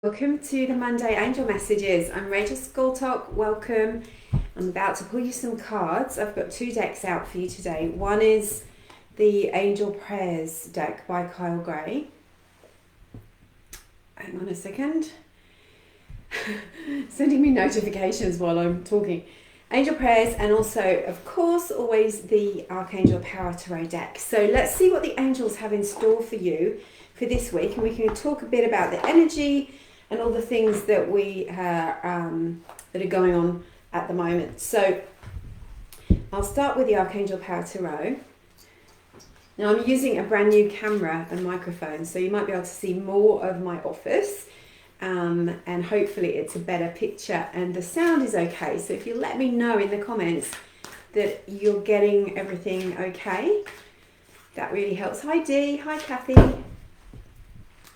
Welcome to the Monday Angel Messages. I'm Rachel Skoltok. Welcome. I'm about to pull you some cards. I've got two decks out for you today. One is the Angel Prayers deck by Kyle Gray. Hang on a second. Sending me notifications while I'm talking. Angel Prayers, and also, of course, always the Archangel Power Tarot deck. So let's see what the angels have in store for you for this week, and we can talk a bit about the energy and all the things that that are going on at the moment. So I'll start with the Archangel Power Tarot. Now I'm using a brand new camera and microphone, so you might be able to see more of my office, and hopefully it's a better picture and the sound is okay. So if you let me know in the comments that you're getting everything okay, that really helps. Hi Dee, hi Kathy.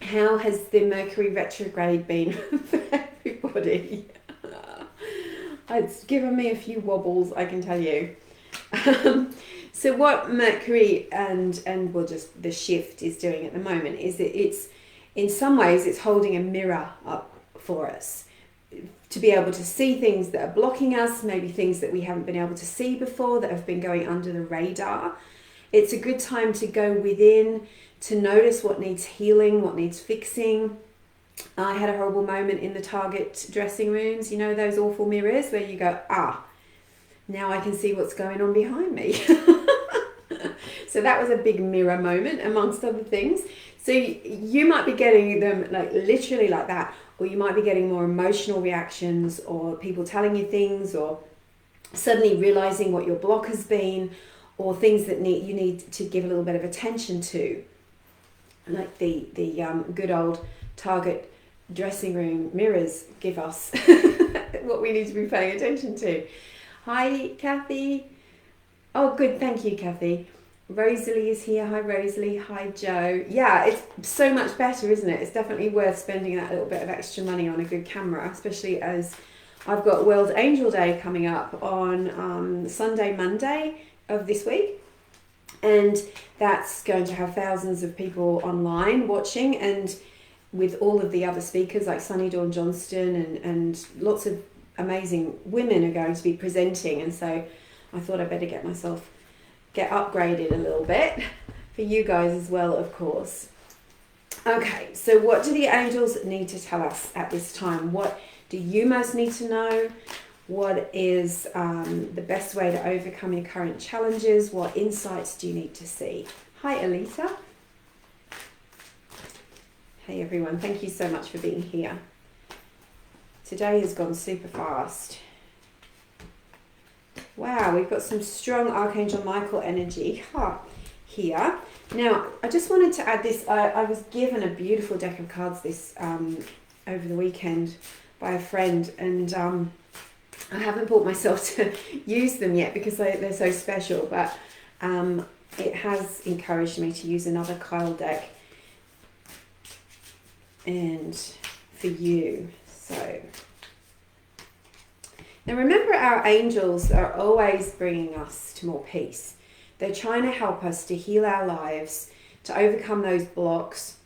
How has the Mercury retrograde been for everybody? It's given me a few wobbles, I can tell you. So what Mercury and well, just the shift is doing at the moment is that it's, in some ways, it's holding a mirror up for us to be able to see things that are blocking us, maybe things that we haven't been able to see before that have been going under the radar. It's a good time to go within, to notice what needs healing, what needs fixing. I had a horrible moment in the Target dressing rooms, you know, those awful mirrors where you go, now I can see what's going on behind me. So that was a big mirror moment, amongst other things. So you might be getting them like literally like that, or you might be getting more emotional reactions, or people telling you things, or suddenly realizing what your block has been, or things that you need to give a little bit of attention to, like the good old Target dressing room mirrors give us what we need to be paying attention to. Hi Kathy. Oh good, thank you Kathy. Rosalie is here. Hi Rosalie. Hi Joe. Yeah, it's so much better, isn't it? It's definitely worth spending that little bit of extra money on a good camera, especially as I've got World Angel Day coming up on Sunday, Monday of this week, and that's going to have thousands of people online watching, and with all of the other speakers like Sunny Dawn Johnston and lots of amazing women are going to be presenting, and so I thought I'd better get upgraded a little bit for you guys as well, of course. Okay, so what do the angels need to tell us at this time? What do you most need to know? What is the best way to overcome your current challenges? What insights do you need to see? Hi, Elisa. Hey, everyone. Thank you so much for being here. Today has gone super fast. Wow, we've got some strong Archangel Michael energy here. Now, I just wanted to add this. I was given a beautiful deck of cards this over the weekend by a friend, and I haven't brought myself to use them yet because they're so special, but it has encouraged me to use another Kyle deck and for you. So now remember, our angels are always bringing us to more peace. They're trying to help us to heal our lives, to overcome those blocks,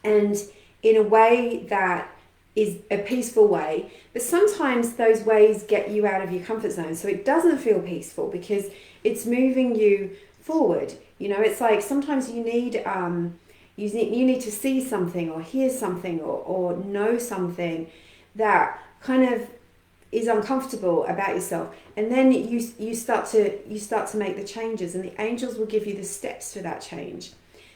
and in a way that is a peaceful way. But sometimes those ways get you out of your comfort zone, so it doesn't feel peaceful because it's moving you forward. You know, it's like sometimes you need to see something or hear something or know something that kind of is uncomfortable about yourself, and then you start to make the changes, and the angels will give you the steps for that change.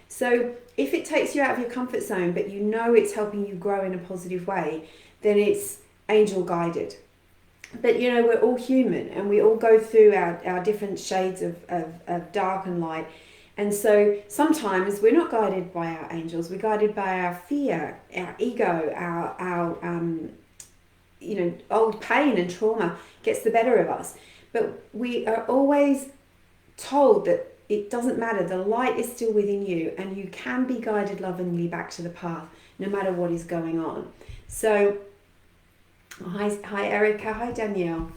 So if it takes you out of your comfort zone, but you know it's helping you grow in a positive way, then it's angel guided. But you know, we're all human, and we all go through our different shades of dark and light. And so sometimes we're not guided by our angels, we're guided by our fear, our ego, our old pain and trauma gets the better of us. But we are always told that it doesn't matter, the light is still within you, and you can be guided lovingly back to the path no matter what is going on. So hi Erica, hi Danielle.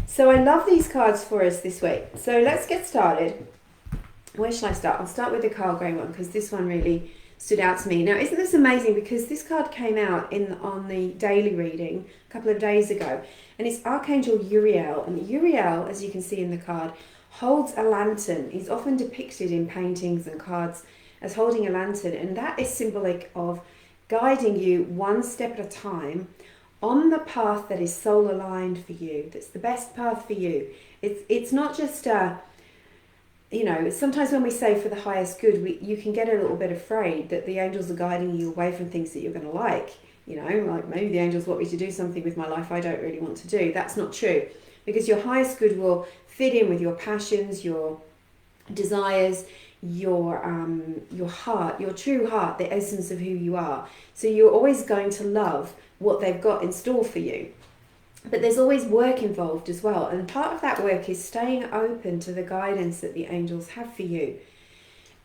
So I love these cards for us this week. So let's get started. Where shall I start? I'll start with the Kyle Gray one because this one really stood out to me. Now, isn't this amazing? Because this card came out on the daily reading a couple of days ago, and it's Archangel Uriel. And Uriel, as you can see in the card, holds a lantern. He's often depicted in paintings and cards as holding a lantern, and that is symbolic of guiding you one step at a time on the path that is soul aligned for you, that's the best path for you. It's not just sometimes when we say for the highest good, you can get a little bit afraid that the angels are guiding you away from things that you're going to like. Like maybe the angels want me to do something with my life I don't really want to do. That's not true, because your highest good will fit in with your passions, your desires, your heart, your true heart, the essence of who you are. So you're always going to love what they've got in store for you. But there's always work involved as well. And part of that work is staying open to the guidance that the angels have for you.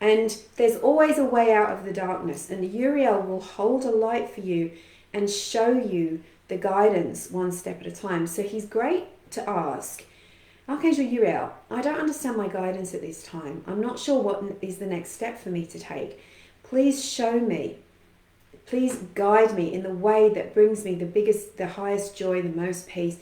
And there's always a way out of the darkness. And Uriel will hold a light for you and show you the guidance one step at a time. So he's great to ask. Archangel Uriel, I don't understand my guidance at this time. I'm not sure what is the next step for me to take. Please show me. Please guide me in the way that brings me the highest joy, the most peace.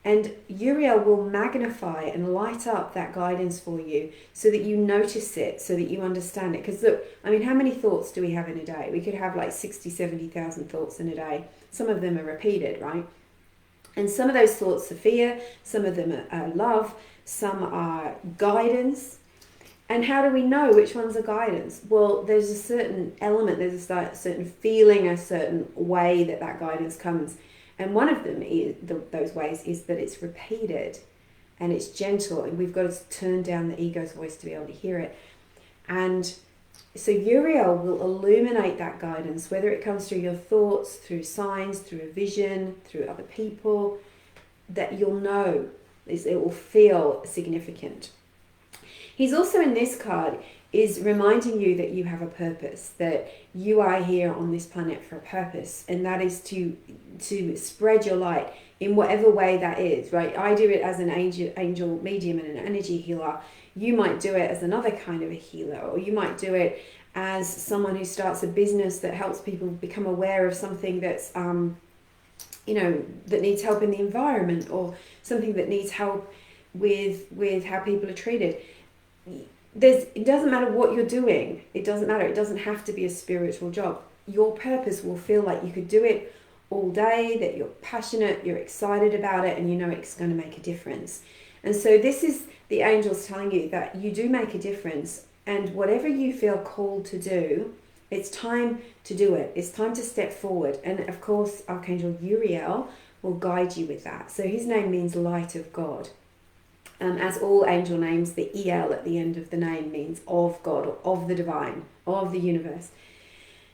And Uriel will magnify and light up that guidance for you so that you notice it, so that you understand it. Because look, how many thoughts do we have in a day? We could have like 60, 70,000 thoughts in a day. Some of them are repeated, right? And some of those thoughts are fear, some of them are love, some are guidance. And how do we know which ones are guidance? Well, there's a certain element, there's a certain feeling, a certain way that guidance comes. And one of them, those ways, is that it's repeated and it's gentle, and we've got to turn down the ego's voice to be able to hear it. And so Uriel will illuminate that guidance, whether it comes through your thoughts, through signs, through a vision, through other people, that you'll know, it will feel significant. He's also in this card is reminding you that you have a purpose, that you are here on this planet for a purpose, and that is to spread your light in whatever way that is, right? I do it as an angel medium and an energy healer. You might do it as another kind of a healer, or you might do it as someone who starts a business that helps people become aware of something that's, that needs help in the environment, or something that needs help with how people are treated. It doesn't matter what you're doing. It doesn't matter. It doesn't have to be a spiritual job. Your purpose will feel like you could do it all day, that you're passionate, you're excited about it, and you know it's going to make a difference. And so this is the angels telling you that you do make a difference, and whatever you feel called to do, it's time to do it. It's time to step forward. And of course, Archangel Uriel will guide you with that. So his name means light of God. As all angel names, the El at the end of the name means of God, or of the divine, of the universe.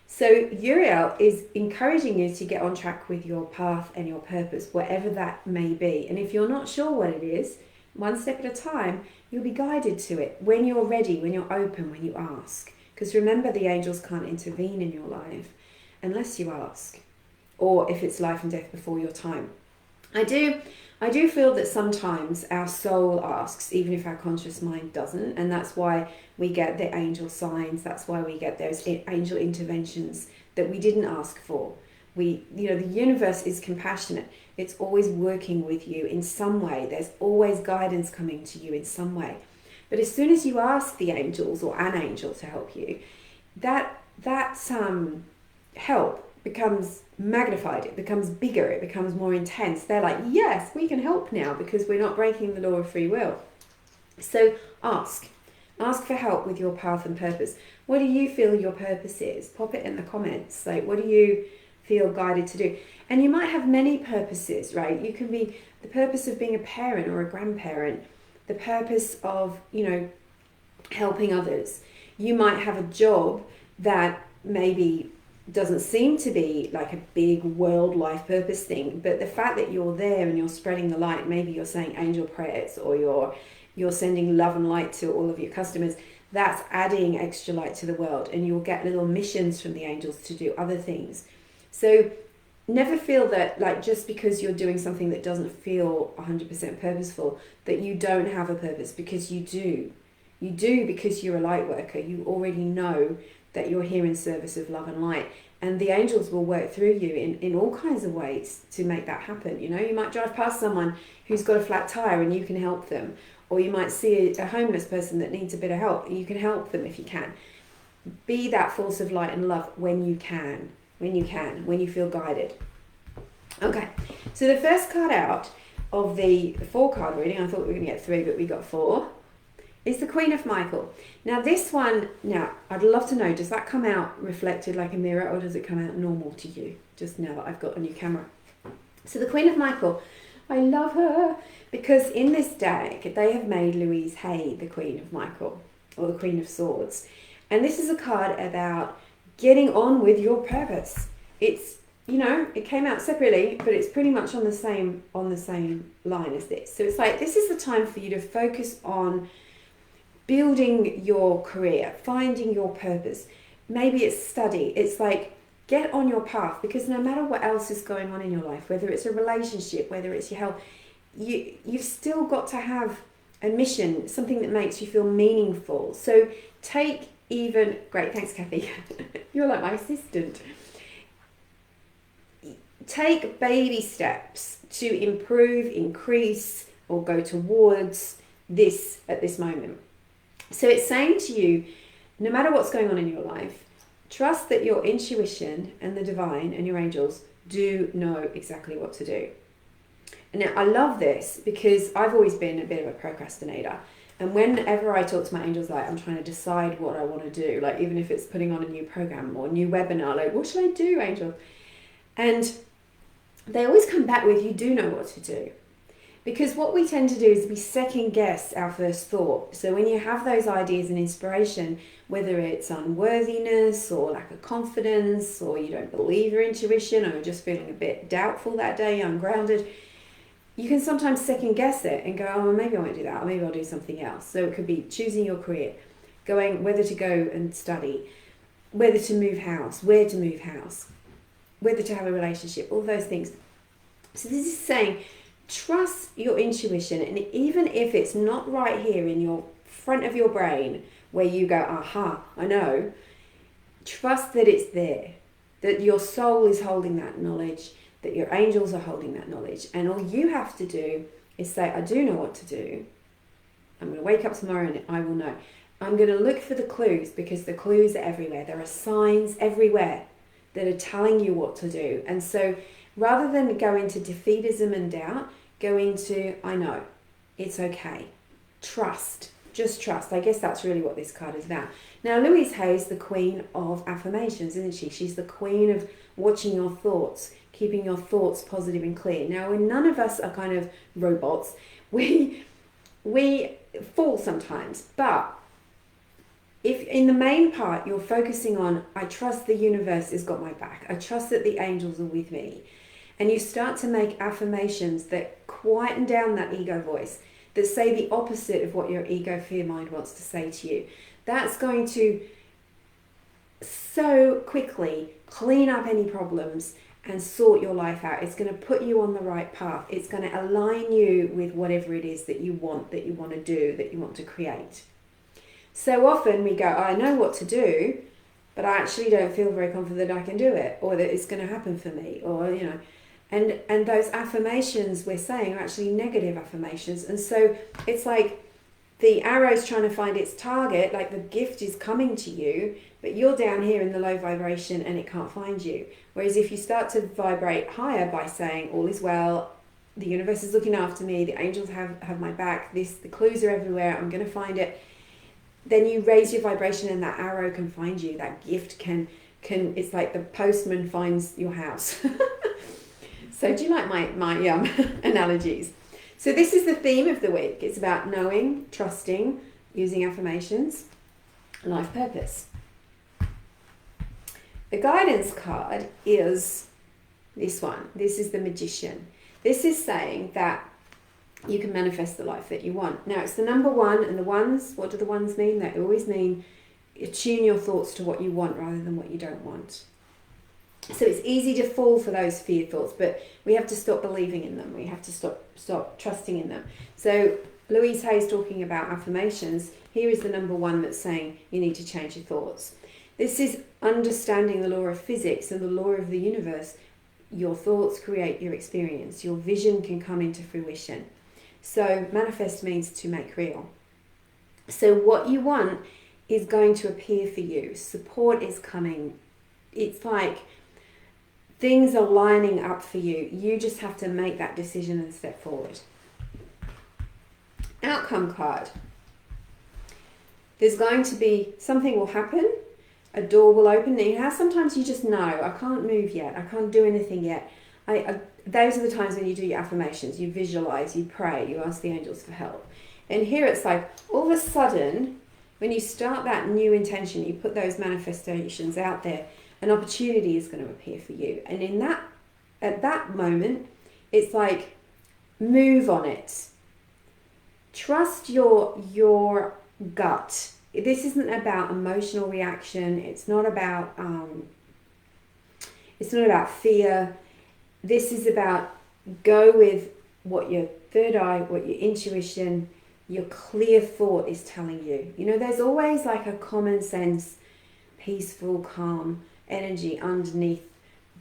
So Uriel is encouraging you to get on track with your path and your purpose, whatever that may be. And if you're not sure what it is, one step at a time, you'll be guided to it when you're ready, when you're open, when you ask. Because remember, the angels can't intervene in your life unless you ask, or if it's life and death before your time. I do feel that sometimes our soul asks, even if our conscious mind doesn't, and that's why we get the angel signs, that's why we get those angel interventions that we didn't ask for. The universe is compassionate. It's always working with you in some way. There's always guidance coming to you in some way. But as soon as you ask the angels or an angel to help you, that help becomes magnified, it becomes bigger, it becomes more intense. They're like, yes, we can help now because we're not breaking the law of free will. So ask for help with your path and purpose. What do you feel your purpose is? Pop it in the comments. Like, what do you feel guided to do? And you might have many purposes, right? You can be the purpose of being a parent or a grandparent, the purpose of, helping others. You might have a job that maybe doesn't seem to be like a big world life purpose thing, but the fact that you're there and you're spreading the light, maybe you're saying angel prayers, or you're sending love and light to all of your customers, that's adding extra light to the world, and you'll get little missions from the angels to do other things. So never feel that, like, just because you're doing something that doesn't feel 100% purposeful, that you don't have a purpose, because you do. You do, because you're a light worker. You already know that you're here in service of love and light. And the angels will work through you in all kinds of ways to make that happen. You know, you might drive past someone who's got a flat tire and you can help them. Or you might see a homeless person that needs a bit of help. You can help them if you can. Be that force of light and love when you can, when you feel guided. Okay, so the first card out of the 4-card reading, I thought we were going to get 3, but we got 4, is the Queen of Michael. Now this one, I'd love to know, does that come out reflected like a mirror, or does it come out normal to you, just now that I've got a new camera? So the Queen of Michael, I love her, because in this deck, they have made Louise Hay the Queen of Michael, or the Queen of Swords. And this is a card about getting on with your purpose. It's, you know, it came out separately, but it's pretty much on the same line as this. So it's like, this is the time for you to focus on building your career, finding your purpose. Maybe it's study. It's like, get on your path, because no matter what else is going on in your life, whether it's a relationship, whether it's your health, you've still got to have a mission, something that makes you feel meaningful. So great, thanks Kathy. You're like my assistant. Take baby steps to improve, increase, or go towards this at this moment. So it's saying to you, no matter what's going on in your life, trust that your intuition and the divine and your angels do know exactly what to do. Now, I love this because I've always been a bit of a procrastinator. And whenever I talk to my angels, like I'm trying to decide what I want to do, like even if it's putting on a new program or a new webinar, like what should I do, angels? And they always come back with, you do know what to do. Because what we tend to do is we second guess our first thought. So when you have those ideas and inspiration, whether it's unworthiness or lack of confidence, or you don't believe your intuition, or you're just feeling a bit doubtful that day, ungrounded, you can sometimes second guess it and go, oh, well, maybe I won't do that, or maybe I'll do something else. So it could be choosing your career, going whether to go and study, whether to move house, where to move house, whether to have a relationship, all those things. So this is saying, trust your intuition, and even if it's not right here in your front of your brain where you go, aha, I know, trust that it's there, that your soul is holding that knowledge, that your angels are holding that knowledge, and all you have to do is say, I do know what to do. I'm going to wake up tomorrow and I will know. I'm going to look for the clues, because the clues are everywhere. There are signs everywhere that are telling you what to do. And so rather than go into defeatism and doubt, go into, I know, it's okay. Trust, just trust. I guess that's really what this card is about. Now, Louise Hay is the queen of affirmations, isn't she? She's the queen of watching your thoughts, keeping your thoughts positive and clear. Now, when none of us are kind of robots, we fall sometimes, but if in the main part you're focusing on, I trust the universe has got my back, I trust that the angels are with me, and you start to make affirmations that quieten down that ego voice, that say the opposite of what your ego fear mind wants to say to you, that's going to so quickly clean up any problems and sort your life out. It's going to put you on the right path. It's going to align you with whatever it is that you want to do, that you want to create. So often we go, I know what to do, but I actually don't feel very confident that I can do it, or that it's going to happen for me, or, you know, and those affirmations we're saying are actually negative affirmations. And so it's like the arrow's trying to find its target, like the gift is coming to you, but you're down here in the low vibration and it can't find you. Whereas if you start to vibrate higher by saying, all is well, the universe is looking after me, the angels have my back, the clues are everywhere, I'm going to find it, then you raise your vibration and that arrow can find you. That gift can it's like the postman finds your house. So do you like my analogies? So this is the theme of the week. It's about knowing, trusting, using affirmations, life purpose. The guidance card is this one. This is the Magician. This is saying that you can manifest the life that you want. Now, it's the number 1, and the ones, what do the ones mean? They always mean attune your thoughts to what you want rather than what you don't want. So it's easy to fall for those fear thoughts, but we have to stop believing in them. We have to stop trusting in them. So Louise Hay is talking about affirmations. Here is the number 1 that's saying you need to change your thoughts. This is understanding the law of physics and the law of the universe. Your thoughts create your experience. Your vision can come into fruition. So manifest means to make real. So what you want is going to appear for you. Support is coming. It's like things are lining up for you. You just have to make that decision and step forward. Outcome card. There's going to be, something will happen. A door will open. Now, sometimes you just know, I can't move yet. I can't do anything yet. Those are the times when you do your affirmations. You visualize, you pray, you ask the angels for help. And here it's like, all of a sudden, when you start that new intention, you put those manifestations out there, an opportunity is going to appear for you. And at that moment, it's like, move on it. Trust your gut. This isn't about emotional reaction. It's not about fear. This is about go with what your third eye, what your intuition, your clear thought is telling you. You know, there's always like a common sense, peaceful, calm energy underneath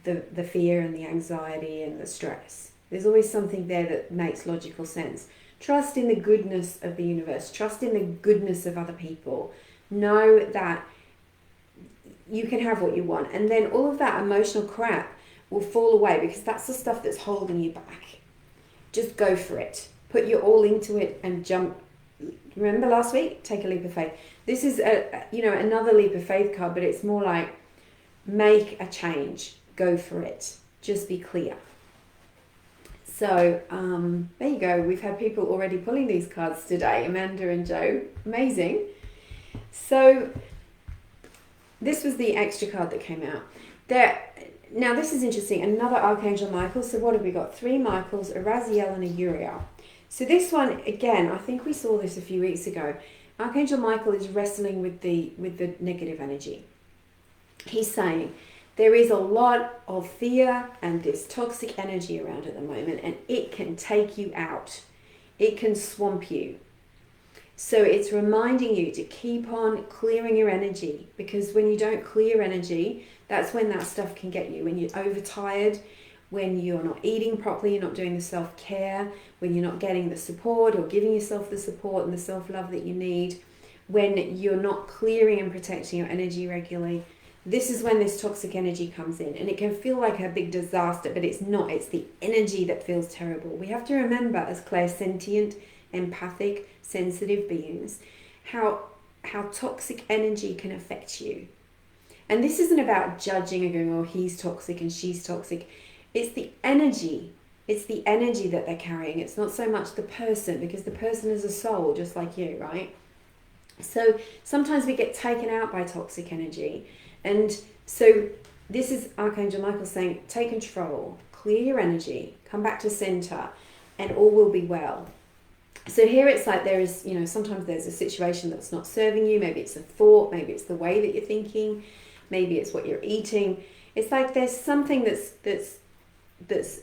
the fear and the anxiety and the stress. There's always something there that makes logical sense. Trust in the goodness of the universe. Trust in the goodness of other people. Know that you can have what you want. And then all of that emotional crap will fall away because that's the stuff that's holding you back. Just go for it. Put your all into it and jump. Remember last week? Take a leap of faith. This is another leap of faith card, but it's more like make a change. Go for it. Just be clear. So there you go. We've had people already pulling these cards today, Amanda and Joe. Amazing. So this was the extra card that came out. Now this is interesting. Another Archangel Michael. So what have we got? 3 Michaels, a Raziel and a Uriel. So this one, again, I think we saw this a few weeks ago. Archangel Michael is wrestling with the negative energy. He's saying, there is a lot of fear and this toxic energy around at the moment, and it can take you out. It can swamp you. So it's reminding you to keep on clearing your energy, because when you don't clear energy, that's when that stuff can get you. When you're overtired, when you're not eating properly, you're not doing the self-care, when you're not getting the support or giving yourself the support and the self-love that you need, when you're not clearing and protecting your energy regularly. This is when this toxic energy comes in, and it can feel like a big disaster, but it's not. It's the energy that feels terrible. We have to remember, as clairsentient, empathic, sensitive beings, how toxic energy can affect you. And this isn't about judging and going, oh, he's toxic and she's toxic. It's the energy. It's the energy that they're carrying. It's not so much the person, because the person is a soul just like you, right? So sometimes we get taken out by toxic energy. And so this is Archangel Michael saying, take control, clear your energy, come back to center, and all will be well. So here it's like there is, sometimes there's a situation that's not serving you. Maybe it's a thought, maybe it's the way that you're thinking, maybe it's what you're eating. It's like there's something that's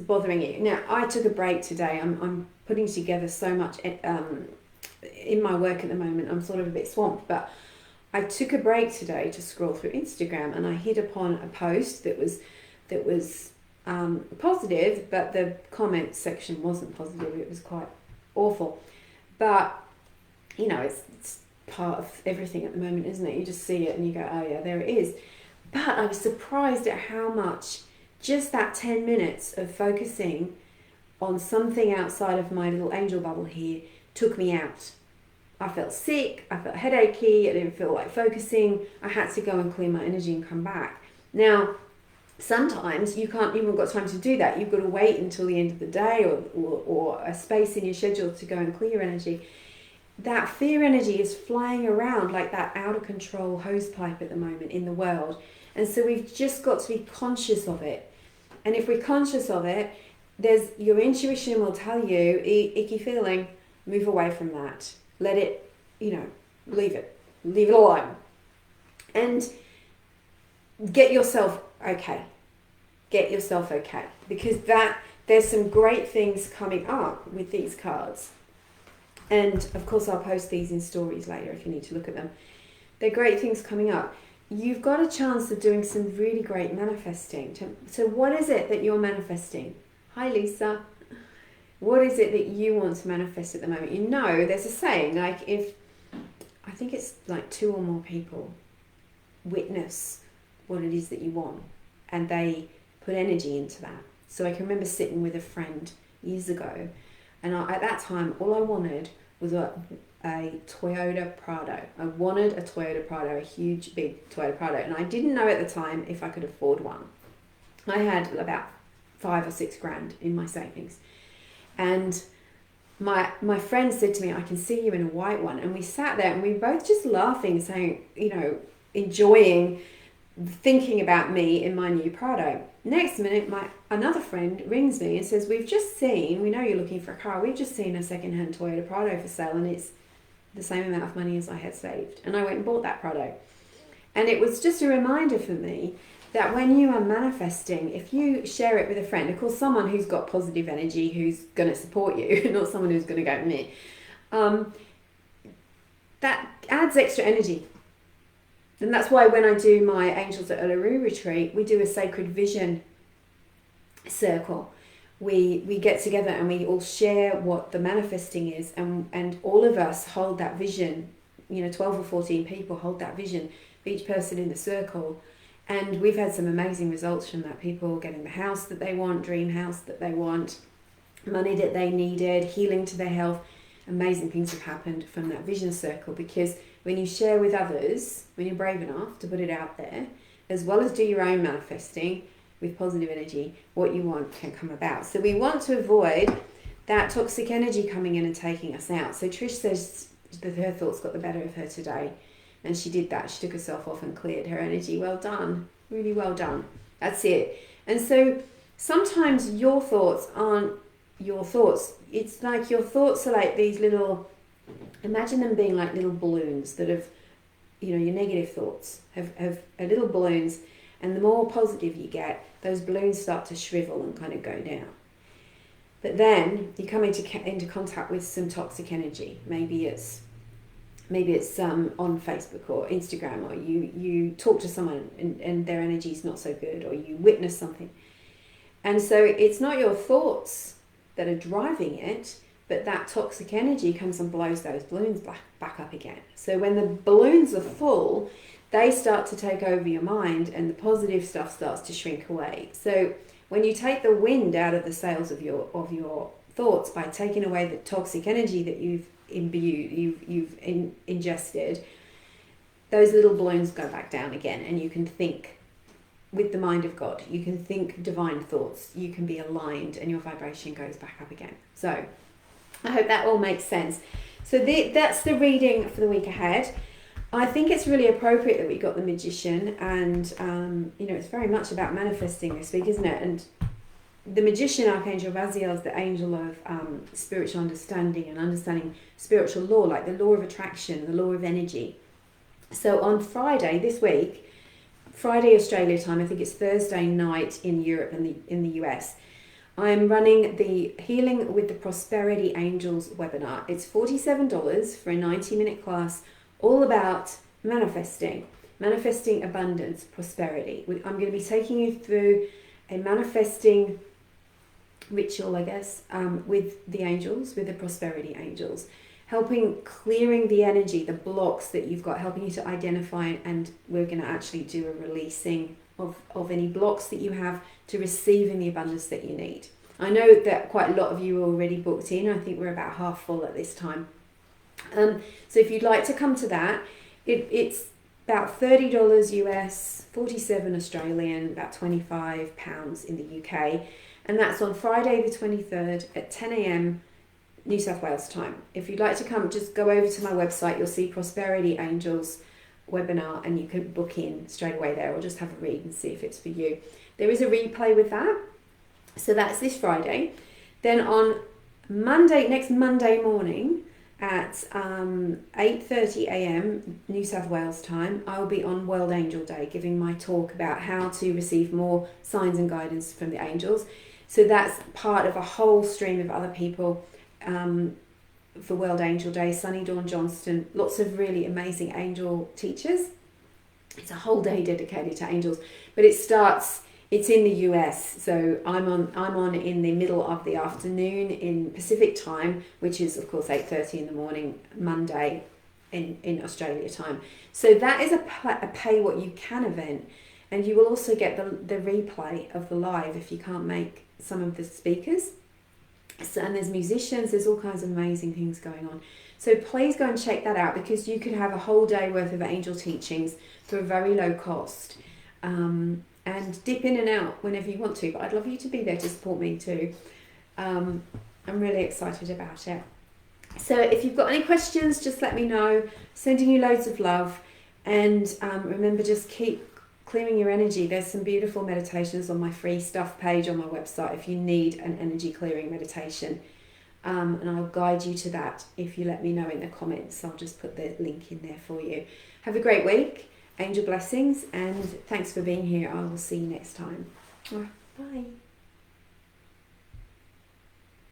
bothering you. Now, I took a break today. I'm putting together so much in my work at the moment. I'm sort of a bit swamped, but I took a break today to scroll through Instagram, and I hit upon a post that was positive, but the comment section wasn't positive. It was quite awful. But, it's part of everything at the moment, isn't it? You just see it and you go, oh yeah, there it is. But I was surprised at how much just that 10 minutes of focusing on something outside of my little angel bubble here took me out. I felt sick, I felt headachy, I didn't feel like focusing. I had to go and clear my energy and come back. Now, sometimes you can't even got time to do that. You've got to wait until the end of the day or a space in your schedule to go and clear your energy. That fear energy is flying around like that out of control hose pipe at the moment in the world. And so we've just got to be conscious of it. And if we're conscious of it, your intuition will tell you, icky feeling, move away from that. Let it, leave it alone. And get yourself okay. Because there's some great things coming up with these cards. And of course I'll post these in stories later if you need to look at them. They're great things coming up. you've got a chance of doing some really great manifesting. So what is it that you're manifesting? Hi, Lisa. What is it that you want to manifest at the moment? You know, there's a saying, like, if, I think it's like 2 or more people witness what it is that you want, and they put energy into that. So I can remember sitting with a friend years ago, and at that time, all I wanted was a Toyota Prado. I wanted a Toyota Prado, a huge, big Toyota Prado, and I didn't know at the time if I could afford one. I had about 5 or 6 grand in my savings, and my friend said to me, I can see you in a white one. And we sat there and we were both just laughing, saying, you know, enjoying thinking about me in my new Prado. Next minute, another friend rings me and says, we know you're looking for a car, we've just seen a second-hand Toyota Prado for sale, and it's the same amount of money as I had saved. And I went and bought that Prado. And it was just a reminder for me that when you are manifesting, if you share it with a friend, of course, someone who's got positive energy, who's going to support you, not someone who's going to go me, that adds extra energy. And that's why when I do my Angels at Uluru retreat, we do a sacred vision circle. We get together and we all share what the manifesting is, and all of us hold that vision. 12 or 14 people hold that vision, each person in the circle. And we've had some amazing results from that. People getting the house that they want, dream house that they want, money that they needed, healing to their health. Amazing things have happened from that vision circle, because when you share with others, when you're brave enough to put it out there, as well as do your own manifesting with positive energy, what you want can come about. So we want to avoid that toxic energy coming in and taking us out. So Trish says that her thoughts got the better of her today. And she did that. She took herself off and cleared her energy. Well done. Really well done. That's it. And so sometimes your thoughts aren't your thoughts. It's like your thoughts are like these little, imagine them being like little balloons that have, your negative thoughts have little balloons. And the more positive you get, those balloons start to shrivel and kind of go down. But then you come into contact with some toxic energy. Maybe it's on Facebook or Instagram, or you talk to someone and their energy is not so good, or you witness something. And so it's not your thoughts that are driving it, but that toxic energy comes and blows those balloons back up again. So when the balloons are full, they start to take over your mind, and the positive stuff starts to shrink away. So when you take the wind out of the sails of your thoughts by taking away the toxic energy that you've ingested, those little balloons go back down again, and you can think with the mind of God. You can think divine thoughts. You can be aligned, and your vibration goes back up again. So I hope that all makes sense. So that's the reading for the week ahead. I think it's really appropriate that we got the Magician, and it's very much about manifesting this week, isn't it? And the Magician, Archangel Raziel, is the angel of spiritual understanding and understanding spiritual law, like the law of attraction, the law of energy. So on Friday this week, Friday Australia time, I think it's Thursday night in Europe and in the US, I'm running the Healing with the Prosperity Angels webinar. It's $47 for a 90-minute class, all about manifesting abundance, prosperity. I'm going to be taking you through a manifesting ritual, I guess, with the angels, with the prosperity angels, clearing the energy, the blocks that you've got, helping you to identify, and we're going to actually do a releasing of any blocks that you have to receiving the abundance that you need. I know that quite a lot of you are already booked in. I think we're about half full at this time. So if you'd like to come to that, it's about $30 US, 47 Australian, about £25 in the UK. And that's on Friday the 23rd at 10 a.m. New South Wales time. If you'd like to come, just go over to my website. You'll see Prosperity Angels webinar, and you can book in straight away there, or just have a read and see if it's for you. There is a replay with that. So that's this Friday. Then on next Monday morning at 8:30 a.m. New South Wales time, I'll be on World Angel Day giving my talk about how to receive more signs and guidance from the angels. So that's part of a whole stream of other people for World Angel Day. Sunny Dawn Johnston, lots of really amazing angel teachers. It's a whole day dedicated to angels, but it's in the US, so I'm on in the middle of the afternoon in Pacific time, which is of course 8:30 in the morning Monday in Australia time. So that is a pay what you can event, and you will also get the replay of the live if you can't make some of the speakers. So, and there's musicians, there's all kinds of amazing things going on. So please go and check that out, because you could have a whole day worth of angel teachings for a very low cost, and dip in and out whenever you want to. But I'd love you to be there to support me too. I'm really excited about it. So if you've got any questions, just let me know. Sending you loads of love, and remember, just keep clearing your energy. There's some beautiful meditations on my free stuff page on my website if you need an energy clearing meditation, and I'll guide you to that if you let me know in the comments. I'll just put the link in there for you. Have a great week, angel blessings, and thanks for being here. I will see you next time. Bye.